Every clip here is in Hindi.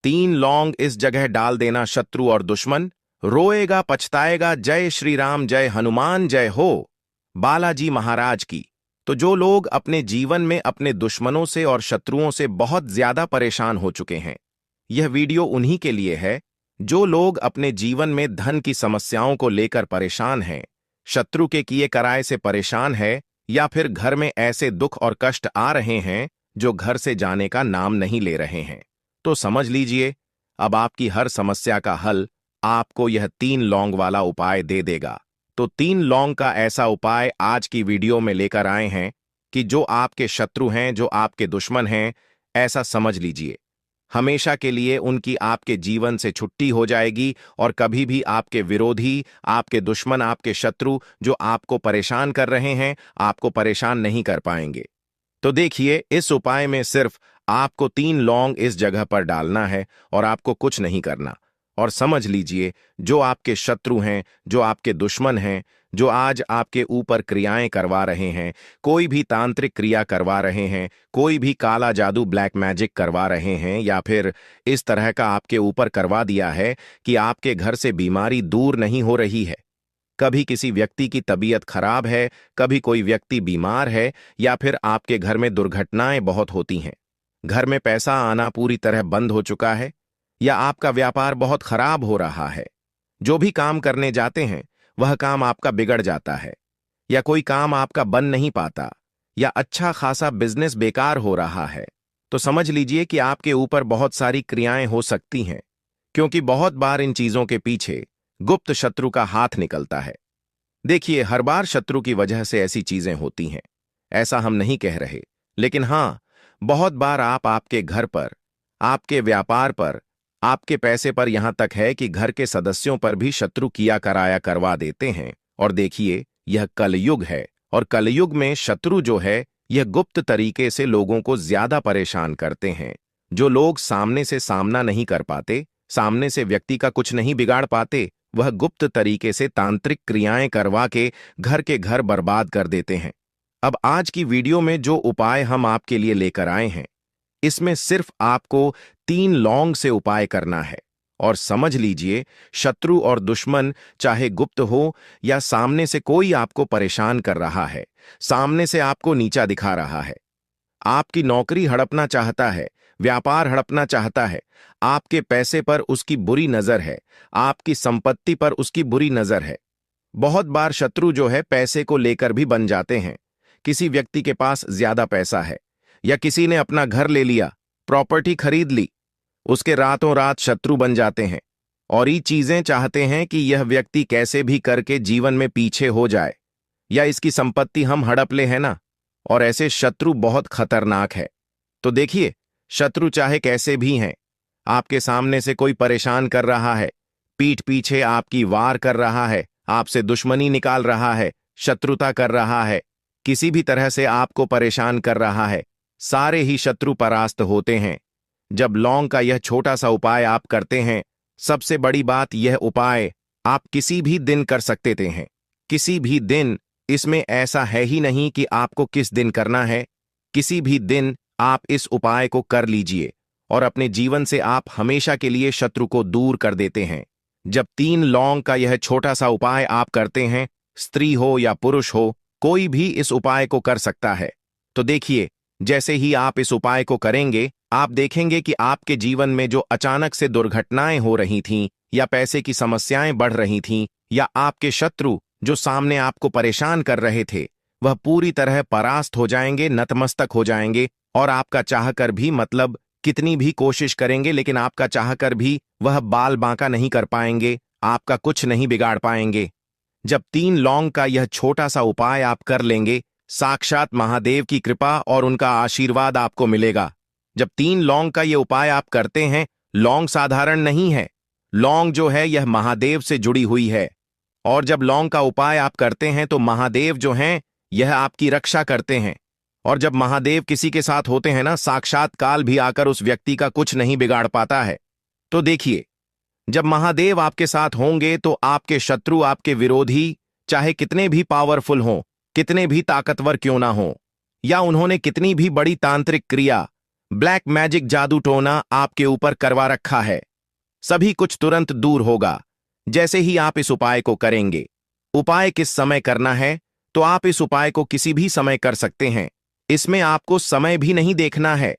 3 लौंग इस जगह डाल देना शत्रु और दुश्मन रोएगा पछताएगा। जय श्री राम, जय हनुमान, जय हो बालाजी महाराज की। तो जो लोग अपने जीवन में अपने दुश्मनों से और शत्रुओं से बहुत ज्यादा परेशान हो चुके हैं, यह वीडियो उन्हीं के लिए है। जो लोग अपने जीवन में धन की समस्याओं को लेकर परेशान हैं, शत्रु के किए कराए से परेशान है, या फिर घर में ऐसे दुख और कष्ट आ रहे हैं जो घर से जाने का नाम नहीं ले रहे हैं, तो समझ लीजिए अब आपकी हर समस्या का हल आपको यह 3 लौंग वाला उपाय दे देगा। तो 3 लौंग का ऐसा उपाय आज की वीडियो में लेकर आए हैं कि जो आपके शत्रु हैं, जो आपके दुश्मन हैं, ऐसा समझ लीजिए हमेशा के लिए उनकी आपके जीवन से छुट्टी हो जाएगी और कभी भी आपके विरोधी, आपके दुश्मन, आपके शत्रु जो आपको परेशान कर रहे हैं, आपको परेशान नहीं कर पाएंगे। तो देखिए, इस उपाय में सिर्फ आपको 3 लौंग इस जगह पर डालना है और आपको कुछ नहीं करना। और समझ लीजिए जो आपके शत्रु हैं, जो आपके दुश्मन हैं, जो आज आपके ऊपर क्रियाएं करवा रहे हैं, कोई भी तांत्रिक क्रिया करवा रहे हैं, कोई भी काला जादू ब्लैक मैजिक करवा रहे हैं, या फिर इस तरह का आपके ऊपर करवा दिया है कि आपके घर से बीमारी दूर नहीं हो रही है, कभी किसी व्यक्ति की तबीयत खराब है, कभी कोई व्यक्ति बीमार है, या फिर आपके घर में दुर्घटनाएं बहुत होती हैं, घर में पैसा आना पूरी तरह बंद हो चुका है, या आपका व्यापार बहुत खराब हो रहा है, जो भी काम करने जाते हैं वह काम आपका बिगड़ जाता है, या कोई काम आपका बन नहीं पाता, या अच्छा खासा बिजनेस बेकार हो रहा है, तो समझ लीजिए कि आपके ऊपर बहुत सारी क्रियाएं हो सकती हैं, क्योंकि बहुत बार इन चीजों के पीछे गुप्त शत्रु का हाथ निकलता है। देखिए, हर बार शत्रु की वजह से ऐसी चीजें होती हैं, ऐसा हम नहीं कह रहे, लेकिन हां, बहुत बार आपके घर पर, आपके व्यापार पर, आपके पैसे पर, यहां तक है कि घर के सदस्यों पर भी शत्रु किया कराया करवा देते हैं। और देखिए, यह कलयुग है, और कलयुग में शत्रु जो है यह गुप्त तरीके से लोगों को ज्यादा परेशान करते हैं। जो लोग सामने से सामना नहीं कर पाते, सामने से व्यक्ति का कुछ नहीं बिगाड़ पाते, वह गुप्त तरीके से तांत्रिक क्रियाएं करवा के घर बर्बाद कर देते हैं। अब आज की वीडियो में जो उपाय हम आपके लिए लेकर आए हैं, इसमें सिर्फ आपको 3 लौंग से उपाय करना है। और समझ लीजिए, शत्रु और दुश्मन चाहे गुप्त हो या सामने से कोई आपको परेशान कर रहा है, सामने से आपको नीचा दिखा रहा है, आपकी नौकरी हड़पना चाहता है, व्यापार हड़पना चाहता है, आपके पैसे पर उसकी बुरी नजर है, आपकी संपत्ति पर उसकी बुरी नजर है। बहुत बार शत्रु जो है पैसे को लेकर भी बन जाते हैं। किसी व्यक्ति के पास ज्यादा पैसा है, या किसी ने अपना घर ले लिया, प्रॉपर्टी खरीद ली, उसके रातों रात शत्रु बन जाते हैं और ये चीजें चाहते हैं कि यह व्यक्ति कैसे भी करके जीवन में पीछे हो जाए, या इसकी संपत्ति हम हड़प ले, है ना। और ऐसे शत्रु बहुत खतरनाक है। तो देखिए, शत्रु चाहे कैसे भी हैं, आपके सामने से कोई परेशान कर रहा है, पीठ पीछे आपकी वार कर रहा है, आपसे दुश्मनी निकाल रहा है, शत्रुता कर रहा है, किसी भी तरह से आपको परेशान कर रहा है, सारे ही शत्रु परास्त होते हैं जब लौंग का यह छोटा सा उपाय आप करते हैं। सबसे बड़ी बात, यह उपाय आप किसी भी दिन कर सकते हैं, किसी भी दिन। इसमें ऐसा है ही नहीं कि आपको किस दिन करना है, किसी भी दिन आप इस उपाय को कर लीजिए और अपने जीवन से आप हमेशा के लिए शत्रु को दूर कर देते हैं। जब 3 लौंग का यह छोटा सा उपाय आप करते हैं, स्त्री हो या पुरुष हो, कोई भी इस उपाय को कर सकता है। तो देखिए, जैसे ही आप इस उपाय को करेंगे, आप देखेंगे कि आपके जीवन में जो अचानक से दुर्घटनाएं हो रही थीं, या पैसे की समस्याएं बढ़ रही थीं, या आपके शत्रु जो सामने आपको परेशान कर रहे थे, वह पूरी तरह परास्त हो जाएंगे, नतमस्तक हो जाएंगे। और आपका चाहकर भी, मतलब कितनी भी कोशिश करेंगे, लेकिन आपका चाहकर भी वह बाल बांका नहीं कर पाएंगे, आपका कुछ नहीं बिगाड़ पाएंगे। जब 3 लौंग का यह छोटा सा उपाय आप कर लेंगे, साक्षात महादेव की कृपा और उनका आशीर्वाद आपको मिलेगा। जब 3 लौंग का यह उपाय आप करते हैं, लौंग साधारण नहीं है, लौंग जो है यह महादेव से जुड़ी हुई है। और जब लौंग का उपाय आप करते हैं तो महादेव जो हैं यह आपकी रक्षा करते हैं। और जब महादेव किसी के साथ होते हैं ना, साक्षात काल भी आकर उस व्यक्ति का कुछ नहीं बिगाड़ पाता है। तो देखिए, जब महादेव आपके साथ होंगे तो आपके शत्रु, आपके विरोधी, चाहे कितने भी पावरफुल हों, कितने भी ताकतवर क्यों ना हों, या उन्होंने कितनी भी बड़ी तांत्रिक क्रिया, ब्लैक मैजिक जादू टोना आपके ऊपर करवा रखा है। सभी कुछ तुरंत दूर होगा जैसे ही आप इस उपाय को करेंगे। उपाय किस समय करना है? तो आप इस उपाय को किसी भी समय कर सकते हैं। इसमें आपको समय भी नहीं देखना है।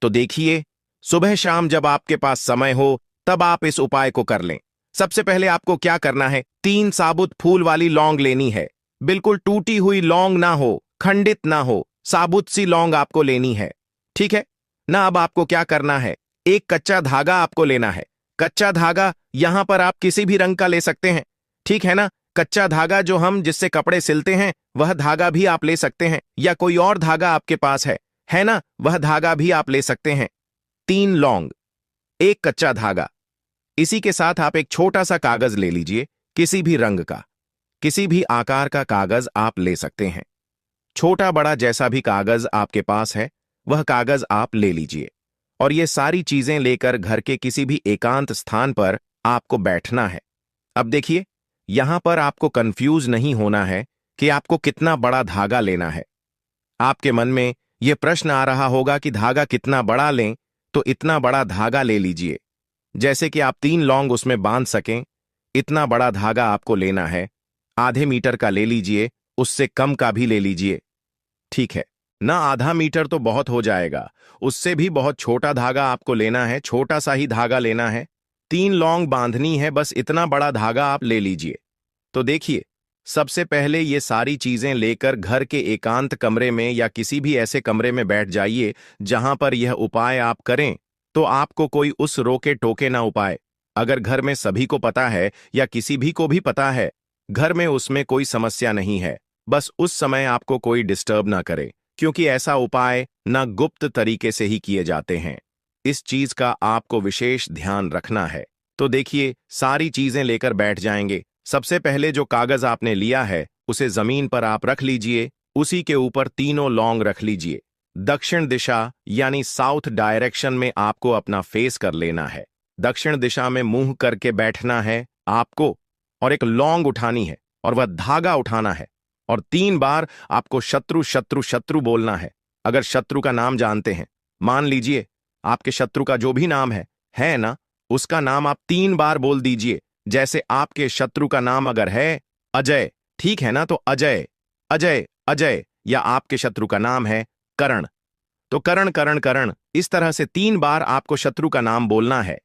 तो देखिए, सुबह शाम जब आपके पास समय हो तब आप इस उपाय को कर लें। सबसे पहले आपको क्या करना है, 3 साबुत फूल वाली लौंग लेनी है। बिल्कुल टूटी हुई लौंग ना हो, खंडित ना हो, साबुत सी लौंग आपको लेनी है। ठीक है ना? अब आपको क्या करना है, एक कच्चा धागा आपको लेना है। कच्चा धागा यहां पर आप किसी भी रंग का ले सकते हैं। ठीक है ना? कच्चा धागा जो हम जिससे कपड़े सिलते हैं वह धागा भी आप ले सकते हैं, या कोई और धागा आपके पास है ना? वह धागा भी आप ले सकते हैं। 3 लौंग, एक कच्चा धागा। इसी के साथ आप एक छोटा सा कागज ले लीजिए, किसी भी रंग का, किसी भी आकार का कागज आप ले सकते हैं। छोटा बड़ा जैसा भी कागज आपके पास है वह कागज आप ले लीजिए। और ये सारी चीजें लेकर घर के किसी भी एकांत स्थान पर आपको बैठना है। अब देखिए, यहां पर आपको कंफ्यूज नहीं होना है कि आपको कितना बड़ा धागा लेना है। आपके मन में यह प्रश्न आ रहा होगा कि धागा कितना बड़ा लें, तो इतना बड़ा धागा ले लीजिए जैसे कि आप 3 लौंग उसमें बांध सकें। इतना बड़ा धागा आपको लेना है। आधे मीटर का ले लीजिए, उससे कम का भी ले लीजिए। ठीक है ना? आधा मीटर तो बहुत हो जाएगा, उससे भी बहुत छोटा धागा आपको लेना है, छोटा सा ही धागा लेना है। 3 लौंग बांधनी है, बस इतना बड़ा धागा आप ले लीजिए। तो देखिए, सबसे पहले ये सारी चीजें लेकर घर के एकांत कमरे में या किसी भी ऐसे कमरे में बैठ जाइए जहां पर यह उपाय आप करें तो आपको कोई उस रोके टोके ना उपाय। अगर घर में सभी को पता है या किसी भी को भी पता है, घर में उसमें कोई समस्या नहीं है। बस उस समय आपको कोई डिस्टर्ब ना करे, क्योंकि ऐसा उपाय ना गुप्त तरीके से ही किए जाते हैं। इस चीज का आपको विशेष ध्यान रखना है। तो देखिए, सारी चीजें लेकर बैठ जाएंगे। सबसे पहले जो कागज आपने लिया है उसे जमीन पर आप रख लीजिए। उसी के ऊपर तीनों लौंग रख लीजिए। दक्षिण दिशा यानी साउथ डायरेक्शन में आपको अपना फेस कर लेना है। दक्षिण दिशा में मुंह करके बैठना है आपको, और एक लौंग उठानी है और वह धागा उठाना है, और 3 बार आपको शत्रु शत्रु शत्रु बोलना है। अगर शत्रु का नाम जानते हैं, मान लीजिए आपके शत्रु का जो भी नाम है ना, उसका नाम आप 3 बार बोल दीजिए। जैसे आपके शत्रु का नाम अगर है अजय, ठीक है ना, तो अजय अजय अजय। या आपके शत्रु का नाम है करण, तो करण करण करण। इस तरह से 3 बार आपको शत्रु का नाम बोलना है।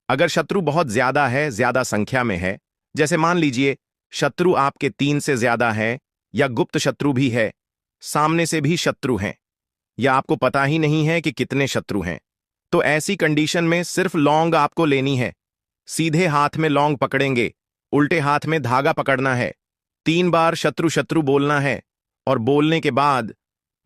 अगर शत्रु बहुत ज्यादा है, ज्यादा संख्या में है, जैसे मान लीजिए शत्रु आपके 3 से ज्यादा है, या गुप्त शत्रु भी है, सामने से भी शत्रु हैं, या आपको पता ही नहीं है कि कितने शत्रु हैं, तो ऐसी कंडीशन में सिर्फ लौंग आपको लेनी है। सीधे हाथ में लौंग पकड़ेंगे, उल्टे हाथ में धागा पकड़ना है, 3 बार शत्रु शत्रु बोलना है, और बोलने के बाद,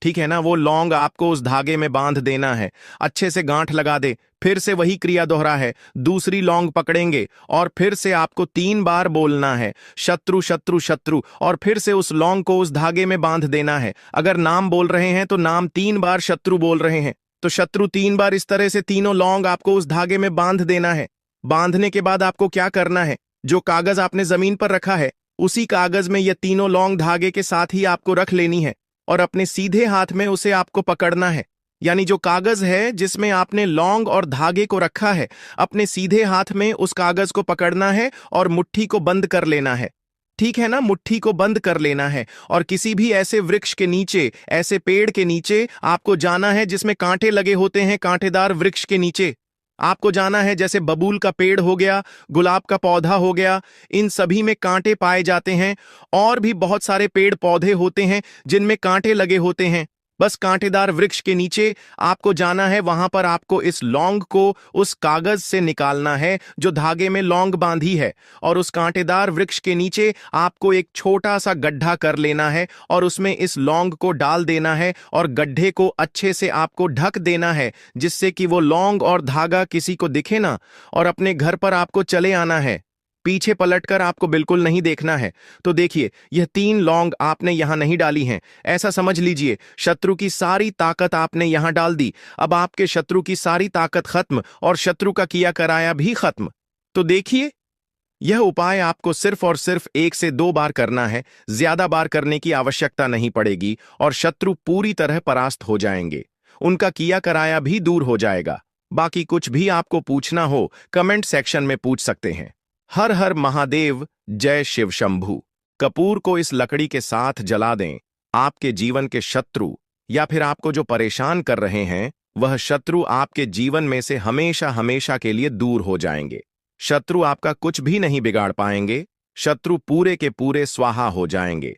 ठीक है ना, वो लौंग आपको उस धागे में बांध देना है। अच्छे से गांठ लगा दे, फिर से वही क्रिया दोहरा है। दूसरी लौंग पकड़ेंगे और फिर से आपको 3 बार बोलना है शत्रु शत्रु शत्रु, और फिर से उस लौंग को उस धागे में बांध देना है। अगर नाम बोल रहे हैं तो नाम 3 बार, शत्रु बोल रहे हैं तो शत्रु 3 बार। इस तरह से तीनों लौंग आपको उस धागे में बांध देना है। बांधने के बाद आपको क्या करना है, जो कागज आपने जमीन पर रखा है उसी कागज में ये तीनों लौंग धागे के साथ ही आपको रख लेनी है, और अपने सीधे हाथ में उसे आपको पकड़ना है। यानी जो कागज है जिसमें आपने लौंग और धागे को रखा है, अपने सीधे हाथ में उस कागज को पकड़ना है और मुट्ठी को बंद कर लेना है। ठीक है ना? मुट्ठी को बंद कर लेना है, और किसी भी ऐसे वृक्ष के नीचे, ऐसे पेड़ के नीचे आपको जाना है जिसमें कांटे लगे होते हैं। कांटेदार वृक्ष के नीचे आपको जाना है, जैसे बबूल का पेड़ हो गया, गुलाब का पौधा हो गया, इन सभी में कांटे पाए जाते हैं। और भी बहुत सारे पेड़ पौधे होते हैं जिनमें कांटे लगे होते हैं। बस कांटेदार वृक्ष के नीचे आपको जाना है, वहां पर आपको इस लौंग को उस कागज से निकालना है जो धागे में लौंग बांधी है, और उस कांटेदार वृक्ष के नीचे आपको एक छोटा सा गड्ढा कर लेना है और उसमें इस लौंग को डाल देना है, और गड्ढे को अच्छे से आपको ढक देना है जिससे कि वो लौंग और धागा किसी को दिखे ना। और अपने घर पर आपको चले आना है, पीछे पलटकर आपको बिल्कुल नहीं देखना है। तो देखिए, यह 3 लौंग आपने यहां नहीं डाली हैं, ऐसा समझ लीजिए शत्रु की सारी ताकत आपने यहां डाल दी। अब आपके शत्रु की सारी ताकत खत्म, और शत्रु का किया कराया भी खत्म। तो देखिए, यह उपाय आपको सिर्फ और सिर्फ 1 से 2 बार करना है, ज्यादा बार करने की आवश्यकता नहीं पड़ेगी, और शत्रु पूरी तरह परास्त हो जाएंगे। उनका किया कराया भी दूर हो जाएगा। बाकी कुछ भी आपको पूछना हो कमेंट सेक्शन में पूछ सकते हैं। हर हर महादेव, जय शिव शंभू। कपूर को इस लकड़ी के साथ जला दें। आपके जीवन के शत्रु या फिर आपको जो परेशान कर रहे हैं वह शत्रु आपके जीवन में से हमेशा हमेशा के लिए दूर हो जाएंगे। शत्रु आपका कुछ भी नहीं बिगाड़ पाएंगे। शत्रु पूरे के पूरे स्वाहा हो जाएंगे।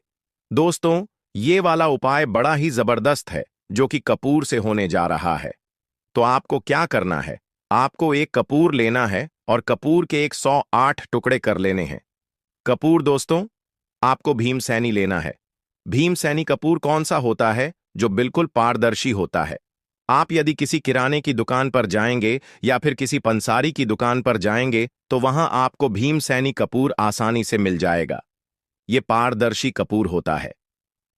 दोस्तों, ये वाला उपाय बड़ा ही जबरदस्त है जो कि कपूर से होने जा रहा है। तो आपको क्या करना है, आपको एक कपूर लेना है और कपूर के 108 टुकड़े कर लेने हैं। कपूर दोस्तों, आपको भीमसैनी लेना है। भीमसैनी कपूर कौन सा होता है? जो बिल्कुल पारदर्शी होता है। आप यदि किसी किराने की दुकान पर जाएंगे या फिर किसी पंसारी की दुकान पर जाएंगे तो वहां आपको भीमसैनी कपूर आसानी से मिल जाएगा। ये पारदर्शी कपूर होता है।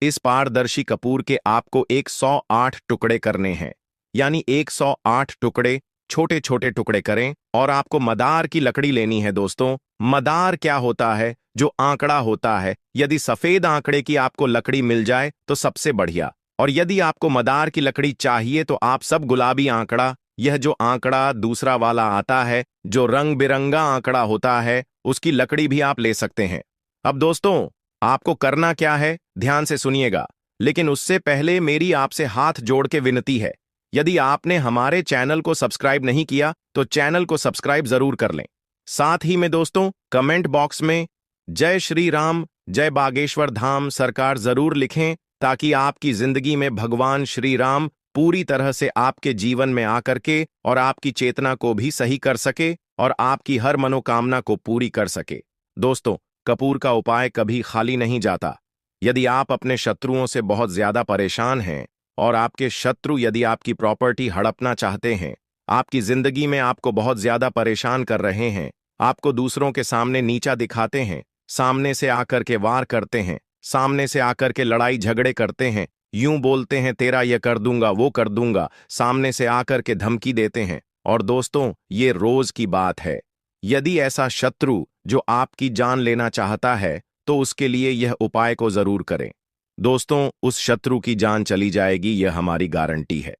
इस पारदर्शी कपूर के आपको 108 टुकड़े करने हैं, यानी 108 टुकड़े, छोटे छोटे टुकड़े करें। और आपको मदार की लकड़ी लेनी है दोस्तों। मदार क्या होता है? जो आंकड़ा होता है। यदि सफेद आंकड़े की आपको लकड़ी मिल जाए तो सबसे बढ़िया, और यदि आपको मदार की लकड़ी चाहिए तो आप सब गुलाबी आंकड़ा, यह जो आंकड़ा दूसरा वाला आता है जो रंग बिरंगा आंकड़ा होता है, उसकी लकड़ी भी आप ले सकते हैं। अब दोस्तों, आपको करना क्या है ध्यान से सुनिएगा, लेकिन उससे पहले मेरी आपसे हाथ जोड़ के विनती है, यदि आपने हमारे चैनल को सब्सक्राइब नहीं किया तो चैनल को सब्सक्राइब जरूर कर लें। साथ ही में दोस्तों, कमेंट बॉक्स में जय श्री राम, जय बागेश्वर धाम सरकार जरूर लिखें, ताकि आपकी जिंदगी में भगवान श्री राम पूरी तरह से आपके जीवन में आकर के और आपकी चेतना को भी सही कर सके और आपकी हर मनोकामना को पूरी कर सके। दोस्तों, कपूर का उपाय कभी खाली नहीं जाता। यदि आप अपने शत्रुओं से बहुत ज्यादा परेशान हैं और आपके शत्रु यदि आपकी प्रॉपर्टी हड़पना चाहते हैं, आपकी जिंदगी में आपको बहुत ज्यादा परेशान कर रहे हैं, आपको दूसरों के सामने नीचा दिखाते हैं, सामने से आकर के वार करते हैं, सामने से आकर के लड़ाई झगड़े करते हैं, यूं बोलते हैं तेरा ये कर दूंगा वो कर दूंगा, सामने से आकर के धमकी देते हैं, और दोस्तों ये रोज की बात है। यदि ऐसा शत्रु जो आपकी जान लेना चाहता है तो उसके लिए यह उपाय को जरूर करें। दोस्तों, उस शत्रु की जान चली जाएगी, यह हमारी गारंटी है।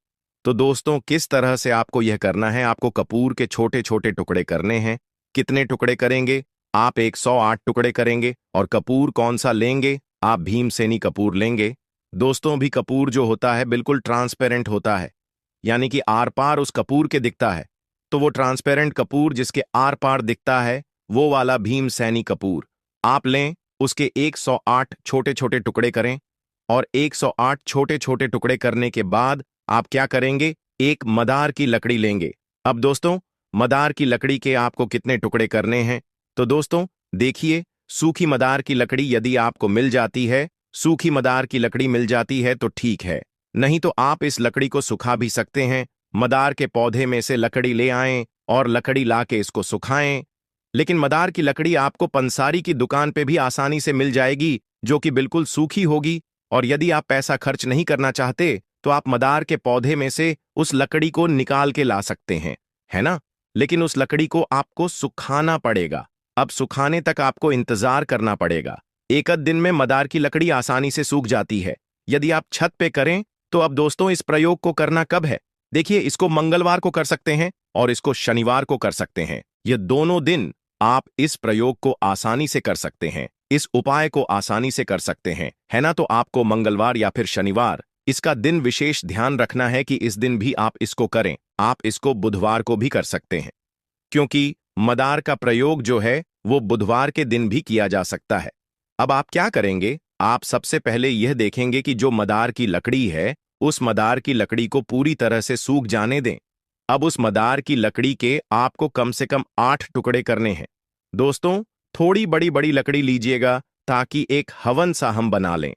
तो दोस्तों, किस तरह से आपको यह करना है? आपको कपूर के छोटे छोटे टुकड़े करने हैं। कितने टुकड़े करेंगे? आप 108 टुकड़े करेंगे। और कपूर कौन सा लेंगे? आप भीमसेनी कपूर लेंगे। दोस्तों, भी कपूर जो होता है बिल्कुल ट्रांसपेरेंट होता है, यानी कि आर पार उस कपूर के दिखता है। तो वो ट्रांसपेरेंट कपूर जिसके आर पार दिखता है, वो वाला भीमसैनी कपूर आप लें। उसके 108 छोटे छोटे टुकड़े करें, और 108 छोटे छोटे टुकड़े करने के बाद आप क्या करेंगे? एक मदार की लकड़ी लेंगे। अब दोस्तों, मदार की लकड़ी के आपको कितने टुकड़े करने हैं? तो दोस्तों देखिए, सूखी मदार की लकड़ी यदि आपको मिल जाती है, सूखी मदार की लकड़ी मिल जाती है तो ठीक है, नहीं तो आप इस लकड़ी को सुखा भी सकते हैं। मदार के पौधे में से लकड़ी ले आएं और लकड़ी लाके इसको सुखाएं। लेकिन मदार की लकड़ी आपको पंसारी की दुकान पे भी आसानी से मिल जाएगी, जो कि बिल्कुल सूखी होगी। और यदि आप पैसा खर्च नहीं करना चाहते तो आप मदार के पौधे में से उस लकड़ी को निकाल के ला सकते हैं, है ना? लेकिन उस लकड़ी को आपको सुखाना पड़ेगा। अब सुखाने तक आपको इंतजार करना पड़ेगा। एक दिन में मदार की लकड़ी आसानी से सूख जाती है यदि आप छत पे करें। तो अब दोस्तों, इस प्रयोग को करना कब है? देखिए, इसको मंगलवार को कर सकते हैं और इसको शनिवार को कर सकते हैं। ये दोनों दिन आप इस प्रयोग को आसानी से कर सकते हैं, इस उपाय को आसानी से कर सकते हैं, है ना? तो आपको मंगलवार या फिर शनिवार, इसका दिन विशेष ध्यान रखना है कि इस दिन भी आप इसको करें। आप इसको बुधवार को भी कर सकते हैं, क्योंकि मदार का प्रयोग जो है वो बुधवार के दिन भी किया जा सकता है। अब आप क्या करेंगे? आप सबसे पहले यह देखेंगे कि जो मदार की लकड़ी है, उस मदार की लकड़ी को पूरी तरह से सूख जाने दें। अब उस मदार की लकड़ी के आपको कम से कम 8 टुकड़े करने हैं। दोस्तों, थोड़ी बड़ी बड़ी लकड़ी लीजिएगा ताकि एक हवन सा हम बना लें।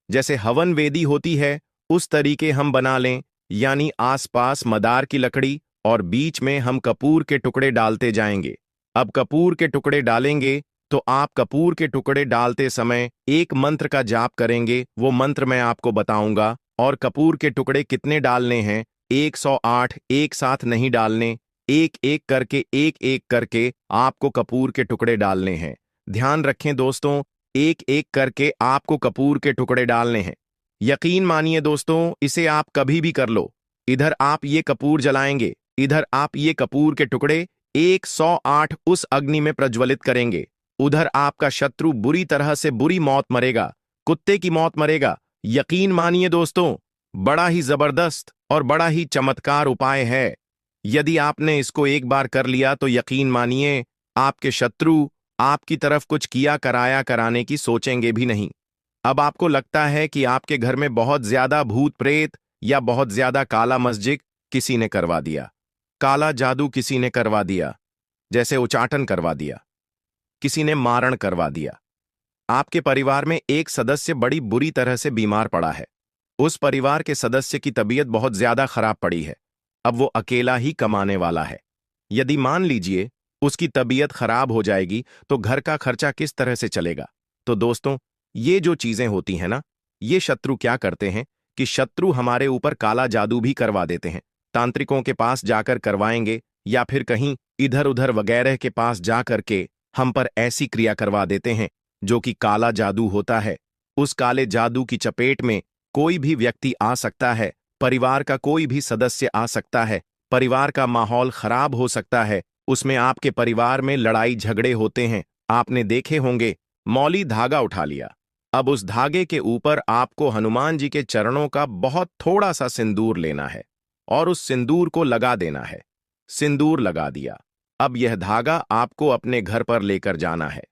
जैसे हवन वेदी होती है उस तरीके हम बना लें, यानी आसपास मदार की लकड़ी और बीच में हम कपूर के टुकड़े डालते जाएंगे। अब कपूर के टुकड़े डालेंगे तो आप कपूर के टुकड़े डालते समय एक मंत्र का जाप करेंगे। वो मंत्र मैं आपको बताऊंगा। और कपूर के टुकड़े कितने डालने हैं? 108 एक साथ नहीं डालने, एक एक करके आपको कपूर के टुकड़े डालने हैं। ध्यान रखें दोस्तों, एक एक करके आपको कपूर के टुकड़े डालने हैं। यकीन मानिए दोस्तों, इसे आप कभी भी कर लो, इधर आप ये कपूर जलाएंगे, इधर आप ये कपूर के टुकड़े 108 उस अग्नि में प्रज्वलित करेंगे। उधर आपका शत्रु बुरी तरह से बुरी मौत मरेगा, कुत्ते की मौत मरेगा। यकीन मानिए दोस्तों, बड़ा ही जबरदस्त और बड़ा ही चमत्कार उपाय है। यदि आपने इसको एक बार कर लिया तो यकीन मानिए, आपके शत्रु आपकी तरफ कुछ किया कराया कराने की सोचेंगे भी नहीं। अब आपको लगता है कि आपके घर में बहुत ज्यादा भूत प्रेत या बहुत ज्यादा काला मस्जिद किसी ने करवा दिया, काला जादू किसी ने करवा दिया, जैसे उचाटन करवा दिया, किसी ने मारण करवा दिया। आपके परिवार में एक सदस्य बड़ी बुरी तरह से बीमार पड़ा है। उस परिवार के सदस्य की तबीयत बहुत ज्यादा खराब पड़ी है। अब वो अकेला ही कमाने वाला है। यदि मान लीजिए उसकी तबीयत खराब हो जाएगी तो घर का खर्चा किस तरह से चलेगा? तो दोस्तों, ये जो चीजें होती हैं ना, ये शत्रु क्या करते हैं कि शत्रु हमारे ऊपर काला जादू भी करवा देते हैं। तांत्रिकों के पास जाकर करवाएंगे या फिर कहीं इधर उधर वगैरह के पास जाकर के हम पर ऐसी क्रिया करवा देते हैं जो कि काला जादू होता है। उस काले जादू की चपेट में कोई भी व्यक्ति आ सकता है, परिवार का कोई भी सदस्य आ सकता है, परिवार का माहौल खराब हो सकता है, उसमें आपके परिवार में लड़ाई झगड़े होते हैं। आपने देखे होंगे, मौली धागा उठा लिया। अब उस धागे के ऊपर आपको हनुमान जी के चरणों का बहुत थोड़ा सा सिंदूर लेना है और उस सिंदूर को लगा देना है। सिंदूर लगा दिया। अब यह धागा आपको अपने घर पर लेकर जाना है।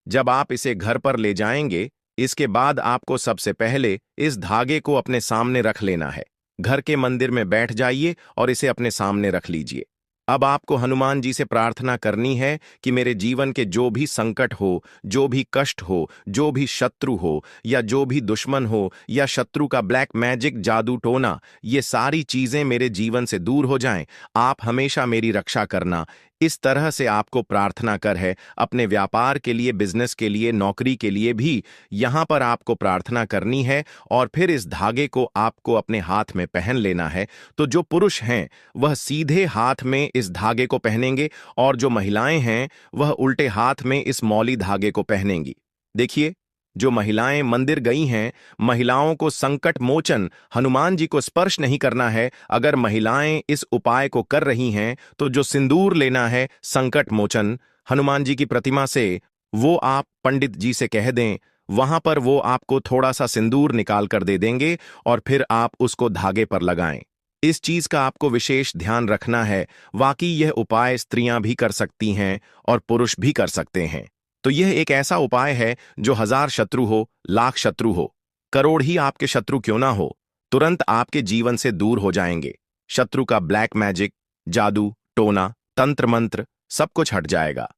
जब आप इसे घर पर ले जाएंगे, इसके बाद आपको सबसे पहले इस धागे को अपने सामने रख लेना है। घर के मंदिर में बैठ जाइए और इसे अपने सामने रख लीजिए। अब आपको हनुमान जी से प्रार्थना करनी है कि मेरे जीवन के जो भी संकट हो, जो भी कष्ट हो, जो भी शत्रु हो या जो भी दुश्मन हो या शत्रु का ब्लैक मैजिक जादू टोना, ये सारी चीजें मेरे जीवन से दूर हो जाएं। आप हमेशा मेरी रक्षा करना। इस तरह से आपको प्रार्थना कर है। अपने व्यापार के लिए, बिजनेस के लिए, नौकरी के लिए भी यहां पर आपको प्रार्थना करनी है और फिर इस धागे को आपको अपने हाथ में पहन लेना है। तो जो पुरुष हैं वह सीधे हाथ में इस धागे को पहनेंगे और जो महिलाएं हैं वह उल्टे हाथ में इस मौली धागे को पहनेंगी। देखिए, जो महिलाएं मंदिर गई हैं, महिलाओं को संकट मोचन हनुमान जी को स्पर्श नहीं करना है। अगर महिलाएं इस उपाय को कर रही हैं तो जो सिंदूर लेना है संकट मोचन हनुमान जी की प्रतिमा से, वो आप पंडित जी से कह दें, वहां पर वो आपको थोड़ा सा सिंदूर निकाल कर दे देंगे और फिर आप उसको धागे पर लगाएं। इस चीज का आपको विशेष ध्यान रखना है। वाकई यह उपाय स्त्रियां भी कर सकती हैं और पुरुष भी कर सकते हैं। तो यह एक ऐसा उपाय है जो 1000 शत्रु हो, लाख शत्रु हो, करोड़ ही आपके शत्रु क्यों ना हो, तुरंत आपके जीवन से दूर हो जाएंगे। शत्रु का ब्लैक मैजिक, जादू टोना, तंत्र मंत्र सब कुछ हट जाएगा।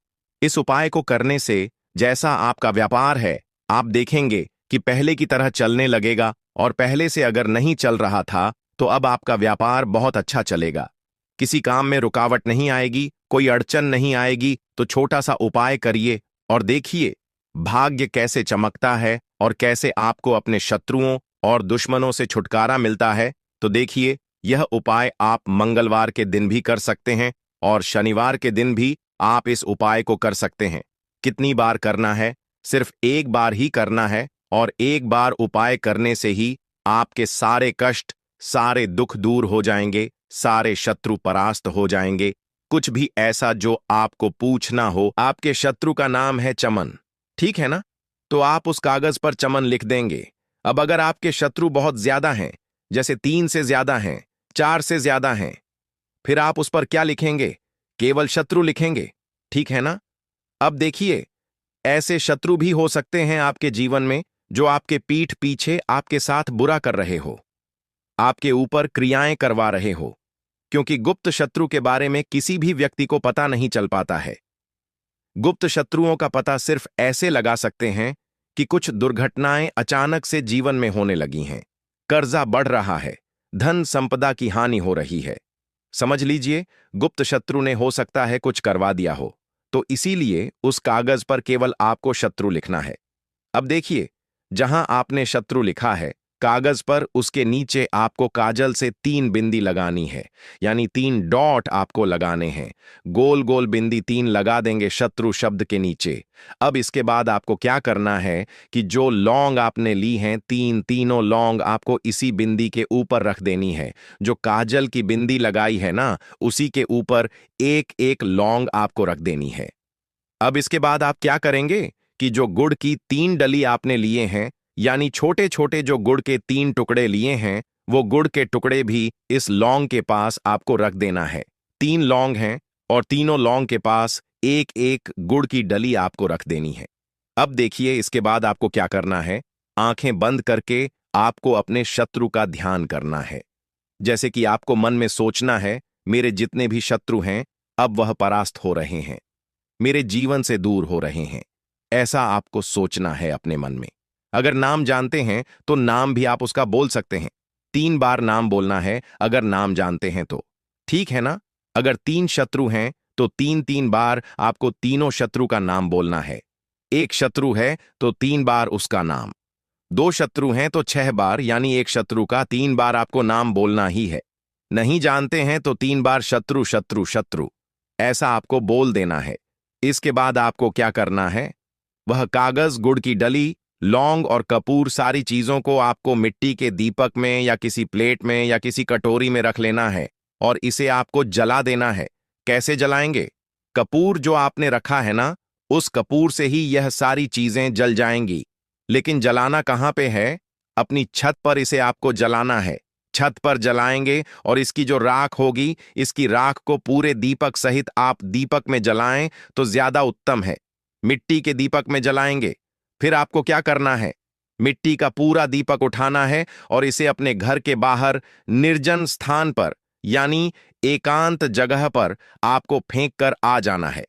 इस उपाय को करने से जैसा आपका व्यापार है, आप देखेंगे कि पहले की तरह चलने लगेगा और पहले से अगर नहीं चल रहा था तो अब आपका व्यापार बहुत अच्छा चलेगा। किसी काम में रुकावट नहीं आएगी, कोई अड़चन नहीं आएगी। तो छोटा सा उपाय करिए और देखिए भाग्य कैसे चमकता है और कैसे आपको अपने शत्रुओं और दुश्मनों से छुटकारा मिलता है। तो देखिए, यह उपाय आप मंगलवार के दिन भी कर सकते हैं और शनिवार के दिन भी आप इस उपाय को कर सकते हैं। कितनी बार करना है? सिर्फ एक बार ही करना है और एक बार उपाय करने से ही आपके सारे कष्ट, सारे दुख दूर हो जाएंगे, सारे शत्रु परास्त हो जाएंगे। कुछ भी ऐसा जो आपको पूछना हो, आपके शत्रु का नाम है चमन, ठीक है ना? तो आप उस कागज पर चमन लिख देंगे। अब अगर आपके शत्रु बहुत ज्यादा हैं, जैसे 3 से ज्यादा हैं, 4 से ज्यादा हैं, फिर आप उस पर क्या लिखेंगे? केवल शत्रु लिखेंगे, ठीक है ना? अब देखिए, ऐसे शत्रु भी हो सकते हैं आपके जीवन में जो आपके पीठ पीछे आपके साथ बुरा कर रहे हो, आपके ऊपर क्रियाएं करवा रहे हो, क्योंकि गुप्त शत्रु के बारे में किसी भी व्यक्ति को पता नहीं चल पाता है। गुप्त शत्रुओं का पता सिर्फ ऐसे लगा सकते हैं कि कुछ दुर्घटनाएं अचानक से जीवन में होने लगी हैं, कर्जा बढ़ रहा है, धन संपदा की हानि हो रही है। समझ लीजिए, गुप्त शत्रु ने हो सकता है कुछ करवा दिया हो, तो इसीलिए उस कागज पर केवल आपको शत्रु लिखना है। अब देखिए, जहां आपने शत्रु लिखा है, कागज पर उसके नीचे आपको काजल से 3 बिंदी लगानी है, यानी 3 डॉट आपको लगाने हैं। गोल गोल बिंदी 3 लगा देंगे शत्रु शब्द के नीचे। अब इसके बाद आपको क्या करना है कि जो लौंग आपने ली हैं, तीनों लौंग आपको इसी बिंदी के ऊपर रख देनी है। जो काजल की बिंदी लगाई है ना, उसी के ऊपर एक एक लौंग आपको रख देनी है। अब इसके बाद आप क्या करेंगे कि जो गुड़ की 3 डली आपने लिए हैं, यानी छोटे छोटे जो गुड़ के 3 टुकड़े लिए हैं, वो गुड़ के टुकड़े भी इस लौंग के पास आपको रख देना है। 3 लौंग हैं और तीनों लौंग के पास एक एक गुड़ की डली आपको रख देनी है। अब देखिए इसके बाद आपको क्या करना है। आंखें बंद करके आपको अपने शत्रु का ध्यान करना है। जैसे कि आपको मन में सोचना है, मेरे जितने भी शत्रु हैं अब वह परास्त हो रहे हैं, मेरे जीवन से दूर हो रहे हैं। ऐसा आपको सोचना है अपने मन में। अगर नाम जानते हैं तो नाम भी आप उसका बोल सकते हैं। 3 बार नाम बोलना है अगर नाम जानते हैं तो। ठीक है ना? अगर 3 शत्रु हैं तो 3 बार आपको तीनों शत्रु का नाम बोलना है। एक शत्रु है तो 3 बार उसका नाम। 2 शत्रु हैं तो 6 बार, यानी एक शत्रु का 3 बार आपको नाम बोलना ही है। नहीं जानते हैं तो 3 बार शत्रु शत्रु शत्रु ऐसा आपको बोल देना है। इसके बाद आपको क्या करना है, वह कागज, गुड़ की डली, लौंग और कपूर, सारी चीजों को आपको मिट्टी के दीपक में या किसी प्लेट में या किसी कटोरी में रख लेना है और इसे आपको जला देना है। कैसे जलाएंगे? कपूर जो आपने रखा है ना, उस कपूर से ही यह सारी चीजें जल जाएंगी। लेकिन जलाना कहाँ पे है? अपनी छत पर इसे आपको जलाना है। छत पर जलाएंगे और इसकी जो राख होगी, इसकी राख को पूरे दीपक सहित आप दीपक में जलाएं तो ज्यादा उत्तम है। मिट्टी के दीपक में जलाएंगे। फिर आपको क्या करना है, मिट्टी का पूरा दीपक उठाना है और इसे अपने घर के बाहर निर्जन स्थान पर, यानी एकांत जगह पर आपको फेंक कर आ जाना है।